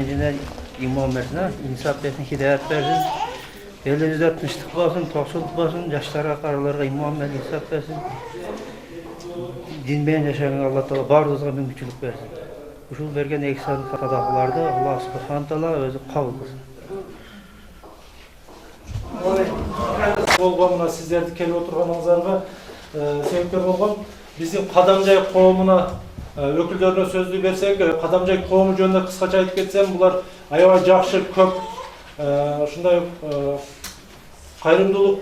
Yine imam versin, insaf versin, hidayet versin. Elinizde tınçlık basın, toksuluk basın, yaşlara, karılara imam versin, insaf versin. Dinmeyen yaşayan Allah Teala bardızga mümkünlük versin. Uşul bergen eksan sadaqalarda Allah subhanahu taala özü kabul kılsın. Болгонуна сиздерди келип отурганыңыздарга себепкер болгон биздин Кадамжай коомуна өкүлдөрүнө сөздү берсек, Кадамжай коому жөнүндө кыскача айтып кетсем, булар аябай жакшы, көп ушундай кайрымдуулук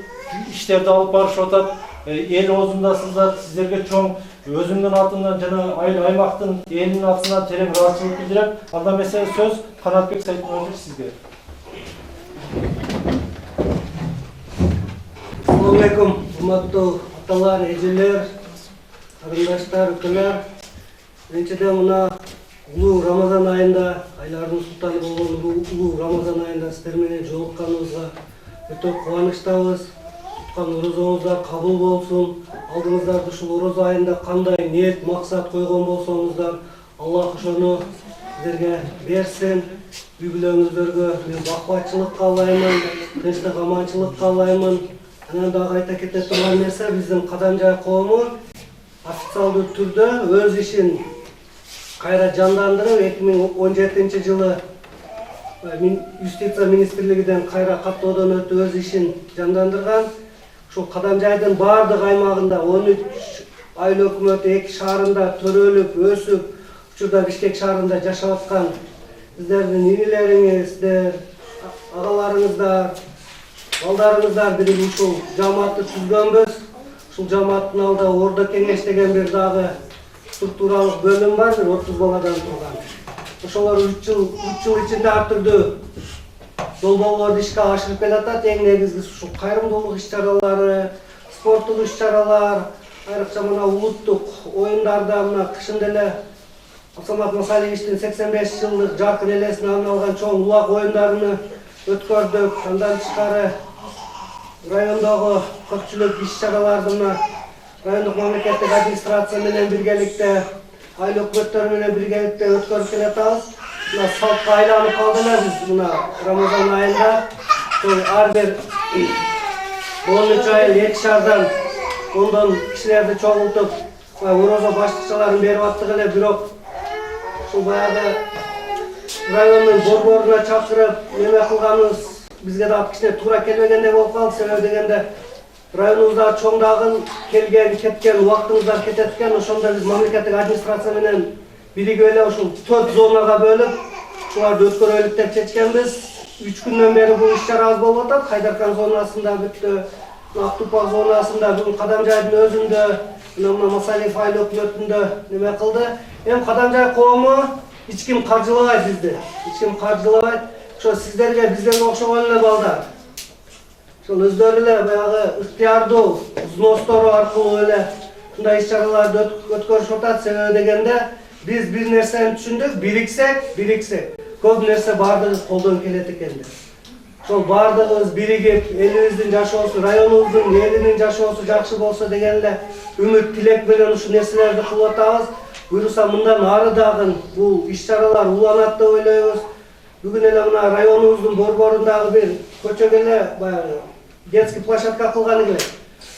иштерди алып барышып атат. Эл оозундасыздар, сиздерге чоң өзүмдүн атымдан жана аймактын элинин атынан терең ыраазычылык билдирем. Анда меселе сөз Канатбек Сайтманович сизге. Assalamualaikum, урматтуу аталар, эжелер, карындаштар, ыкалар. Биринчиден мына улуу Рамазан айында, айлардын султаны болгон улуу Рамазан айында сиздер менен жолукканыбызга өтө кубанычтабыз. Туткан орозоңуздар кабыл болсун. Алдыңыздарда ушул орозо айында кандай ниет, максат койгон болсоңуздар, Аллах ошону сиздерге берсин. Үй бүлөңүздөргө мен бакубатчылык каалаймын, тынчтык, аманчылык каалаймын. Анан дагы айта кете турган нерсе, биздин Кадамжай коому официалдуу түрдө өз ишин кайра жандандырып, 2017 жылы Юстиция министрлигинен кайра каттоодон өтүп өз ишин жандандырган. Ушул Кадамжайдын бардык аймагында 13 айыл өкмөтү 2 шаарында төрөлүп, өсүп, учурда Бишкек шаарында жашап аткан сиздердин инилериңиздер, агаларыңыздар, балдарыңыздар бирип ушул жамаатты түзгөнбүз. Ушул жамааттын алдында Ордо кеңеш деген бир дагы структуралык бөлүм бар, 30 баладан турган. Ошолор 3 жыл ичинде ар түрдүү долбоорлорду ишке ашырып келатат. Эң негизгиси ушул кайрымдуулук иш-чаралары, спорттук иш-чаралар, айрыкча мына улуттук оюндарда мына кышында эле Абсамат Масалиевичтин 85 жылдык жаркын элесине арналган чоң улак оюндарын өткөрдүк. Андан тышкары райондогу көпчүлүк иш-чараларды мына райондук мамлекеттик администрация менен биргеликте, айыл өкмөттөрү менен биргеликте өткөрүп келатабыз. Мына салтка айланып калды эле биз мына Рамазан айында. Ар бир 10 айыл 2 шаардан ондон кишилерди чогултуп, орозо баштыкчаларын берип аттык эле, бирок ушул баягы райондун борборуна чакырып неме кылганыбыз бизге да кичине туура келбегендей болуп калды. Себеби дегенде районубузда чоңдагын келген, кеткен, убактыбыздар кетет экен. Ошондо биз мамлекеттик администрация менен биригип эле ушул 4 зонага бөлүп, ушуларды өткөрөлүк деп чечкенбиз. 3 күндөн бери бул иш-чарабыз болуп атат. Кайдаркан зонасында бүттү, Актупак зонасында, бүгүн Кадамжайдын өзүндө, мына Масалиев айыл өкмөтүндө неме кылды. Эми Кадамжай коому эч ким каржылабайт бизди. Эч ким каржылабайт. Ошо сиздерге биздерге окшогон эле балдар. Ошол өздөрү эле баягы ыктыярдуу взностору аркылуу эле мындай иш-чараларды өткөрүшүп атат. Себеби дегенде биз бир нерсени түшүндүк, бириксек көп нерсе бардыгы колдон келет экен деп. Ошол бардыгыбыз биригип, элибиздин жашоосу, районубуздун, элинин жашоосу жакшы болсо деген эле үмүт, тилек менен ушул нерселерди кылып атабыз. Буюрса мындан ары дагы бул иш-чаралар уланат деп ойлойбуз. Бүгүн эле мына районубуздун борборундагы бир көчөгө эле баягы детский площадка кылган элек.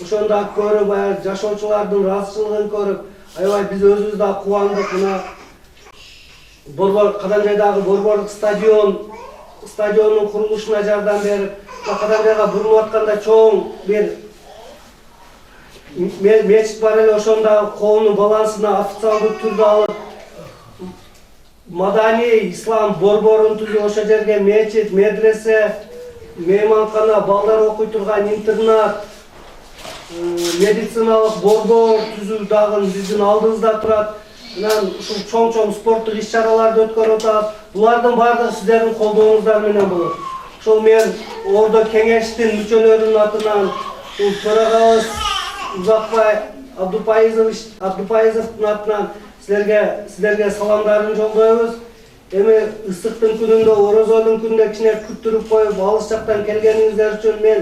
Ошону да көрүп, баягы жашоочулардын ыраазычылыгын көрүп, аябай биз өзүбүз да кубандык. Мына борбор Кадамжайдагы борборлук стадиондун курулушуна жардам берип, Кадамжайга бурулуп атканда чоң бир мечит бар эле, ошондо коомдун балансына официалдуу түрдө алып, маданий ислам борборун түзүп, ошол жерге мечит, медресе, мейманкана, балдар окуй турган интернат, медициналык борбор түзүү дагы биздин алдыбызда турат. Анан ушул чоң спорттук иш-чараларды өткөрүп атат. Булардын баардыгы сиздердин колдооңуздар менен болот. Ошол мен Ордо кеңештин мүчөлөрүнүн атынан, төрагабыз Узакбай Абдупайызовдун атынан сиздерге саламдарын жолдойбуз. Эми ысыктын күнүндө, орозонун күнүндө кичине күттүрүп коюп, алыс жактан келгениңиздер үчүн мен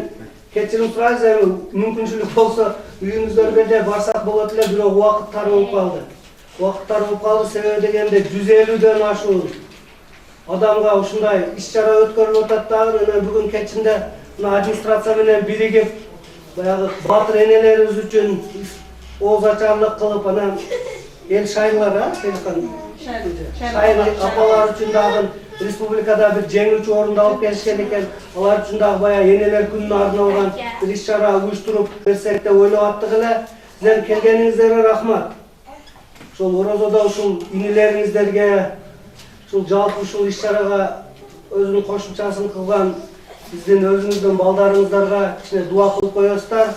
кечирим сурайбыз. Эми мүмкүнчүлүк болсо үйүңүздөргө да барсак болот эле, бирок убакыттар болуп калды. Себеби дегенде 150дөн ашуун адамга ушундай иш-чара өткөрүлүп атат дагы. Мына бүгүн кечинде мына администрация менен биригип баягы батыр энелерибиз үчүн ооз ачарлык кылып анан эл шайлар, шайын апалар үчүн дагы республикада бир жеңүүчү орунду алып келишкен экен. Алар үчүн дагы баягы энелер күнүнө арналган бир иш-чара уюштуруп берсек деп ойлоп аттык эле. Сиздердин келгениңиздерге рахмат. Ушул орозодо ушул инилериңиздерге, ушул жалпы ушул иш-чарага өзүнүн кошумчасын кылган биздин өзүңүздүн балдарыңыздарга кичине дуа кылып коесуздар.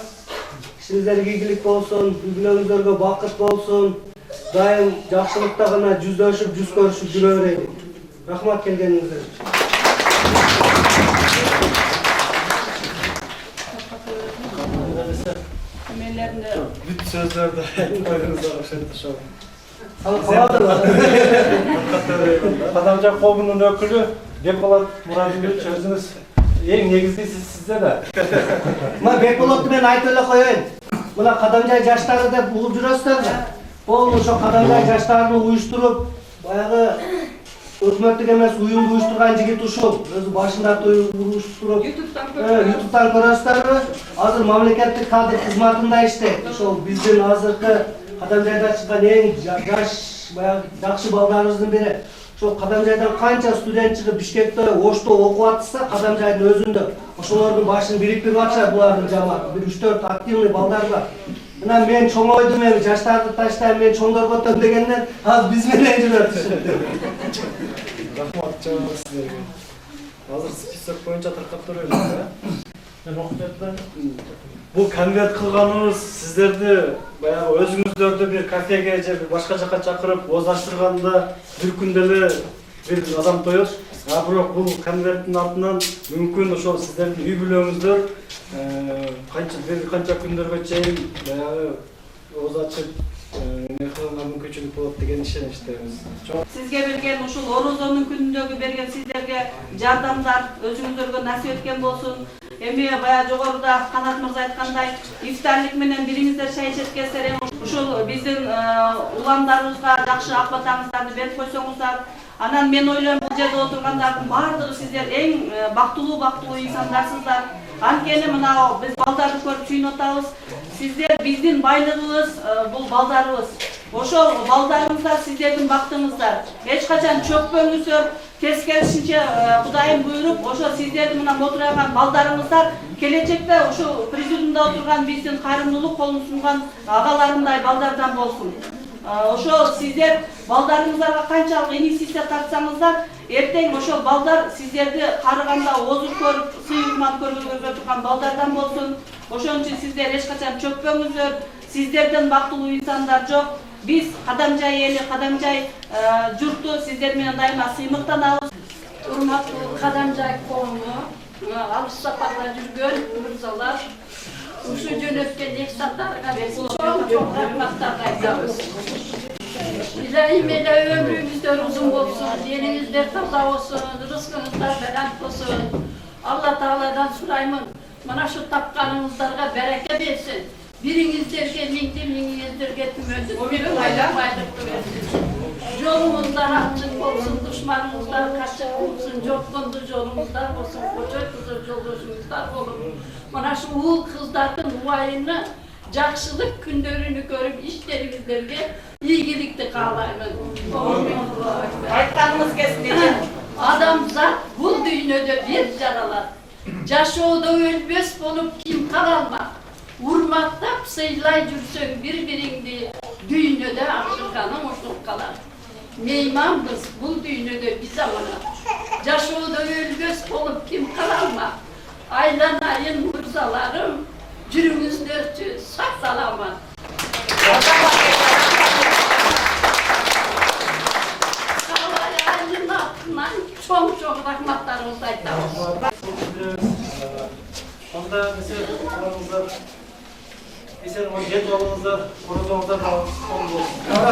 Ишиңиздерге ийгилик болсун, үй-бүлөңүздөргө бакыт болсун. Дайым жакшылыкта гана жүздөшүп, жүз көрүшүп жүрө берели. Рахмат келгениңиздер үчүн. Бүт сөздөрдү айтпайсыңыздар, ошентип Кадамжай коомунун өкүлү Бекболот Мурадович өзүңүз эң негизгиси сизде да. Мына Бекболотду мен айтып эле коеюн. Мына Кадамжай жаштары деп угуп жүрөсүздөр. Бул ошо Кадамжай жаштарын уюштуруп, баягы өкмөттүк эмес уюмду уюштурган жигит ушул. Өзү башында уюштуруп, ютубтан көрөсүздарбы? Азыр мамлекеттик кадр кызматында иштейт. Ошол биздин азыркы Кадамжайда чыккан эң жаш, баягы жакшы балдарыбыздын бири. Ошол Кадамжайдан канча студент чыгып Бишкекте, Ошто окуп атса, Кадамжайдын өзүндө ошолордун башын бириктирип атышат булардын жамааты. Бир 3-4 активный балдар бар. Мына мен чоңойдум эми, жаштарды таштайм, мен чоңдорго өтөм дегенден, азыр биз менен жүрөт. Рахмат сиздерге. Азыр список боюнча таркап беребиз, э? Мен окуп жатам. Бул конверт кылганыбыз сиздерди баягы өзүңүздөрдү бир кафеге же башка жака чакырып ооздоштурганда бир күндө эле бир адам тоет. А бирок бул конверттин артынан мүмкүн ошол сиздердин үй-бүлөңүздөр канча күндөргө чейин баягы ооз ачып кылганга мүмкүнчүлүк болот деген ишеничтебиз. Сизге берген ушул орозонун күнүндөгү берген сиздерге жардамдар өзүңүздөргө насип эткен болсун. Эми баягы жогоруда Канат мырза айткандай, ифтарлык менен бириңиздер чай ичет келсең, ушул биздин уландарыбызга жакшы ак батаңыздарды берип койсоңуздар, анан мен ойлойм бул жерде отургандардын баардыгы сиздер эң бактылуу инсандарсыздар. Анткени мына биз балдарды көрүп сүйүнүп атабыз. Сиздер биздин байлыгыбыз, бул балдарыбыз. Ошол балдарыңыздар сиздердин бактыңыздар. Эч качан чөкпөңүздөр. Тескерисинче Кудайым буйруп, ошо сиздердин мына отурган балдарыңыздар келечекте ошо президиумда отурган биздин кайрымдуулук колун сунган агаларымдай балдардан болсун. Ошо сиздер балдарыңыздарга канчалык инвестиция тартсаңыздар, эртең ошол балдар сиздерди карыганда озур көрүп, сый-урмат көргөзө турган балдардан болсун. Ошон үчүн сиздер эч качан чөкпөңүздөр. Сиздерден бактылуу инсандар жок. Биз Кадамжай эли, Кадамжай журту сиздер менен дайыма сыймыктанабыз. Урматтуу Кадамжай коому, алыс сапарда жүргөн мырзалар, ушу жөнөткөн депутаттарга чоң рахматтарды айтабыз. Илайым эле өмүрүңүздөр узун болсун, денеңиздер таза болсун, рызкыңыздар берак болсун. Алла Тааладан сураймын, мына шу тапканыңыздарга береке берсин. Бириңиздерге миңдерге түмөндүк байлыкты берсин. Жолуңуздар ачык болсун, душманыңыздар качып болсун, жотконду жолуңуздар болсун, кочой жолдошуңуздар болуп. Мына шу уул кыздардын убайыны, жакшылык күндөрүнү көрүп иштериңиздерге ийгиликти каалаймын. Айтканыңыз келсин. Адамзат бул дүйнөдө бир жаралат. Жашоодо өлбөс болуп ким кала алмак? Урматтап сыйлай жүрсөң бири-бириңди, дүйнөдө акырганың ошол калат. Мейманбыз бул дүйнөдө биз аманат. Жашоодо өлбөс болуп ким кала алмак? Айланайын мырзаларым, жүрүңүздөрчү сак саламат. Калайын атынан чоң рахматтарыңызды айтабыз. Onda mesela aramızda, mesela 7 alanımızda, orada